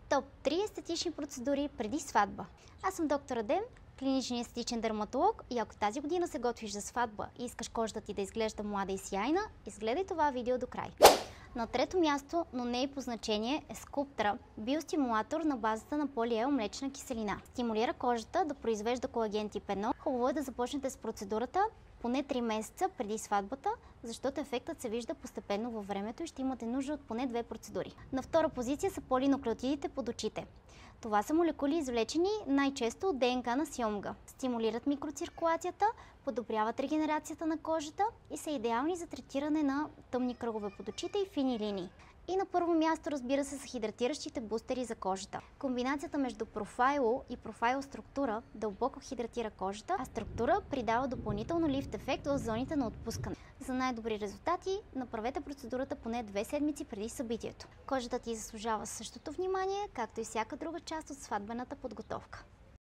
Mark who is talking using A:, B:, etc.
A: Топ 3 естетични процедури преди сватба. Аз съм доктор Адем, клиничен естетичен дерматолог, и ако тази година се готвиш за сватба и искаш кожата ти да изглежда млада и сияйна, изгледай това видео до край. На трето място, но не и по значение, е Скулптра, биостимулатор на базата на полиел млечна киселина. Стимулира кожата да произвежда колаген тип 1. Хубаво е да започнете с процедурата поне 3 месеца преди сватбата, защото ефектът се вижда постепенно във времето и ще имате нужда от поне 2 процедури. На втора позиция са полинуклеотидите под очите. Това са молекули, извлечени най-често от ДНК на сьомга. Стимулират микроциркулацията, подобряват регенерацията на кожата и са идеални за третиране на тъмни кръгове под очите и фини линии. И на първо място, разбира се, са хидратиращите бустери за кожата. Комбинацията между профайло и профайл структура дълбоко хидратира кожата, а структура придава допълнително лифт ефект в зоните на отпускане. За най-добри резултати направете процедурата поне 2 седмици преди събитието. Кожата ти заслужава същото внимание, както и всяка друга част от сватбената подготовка.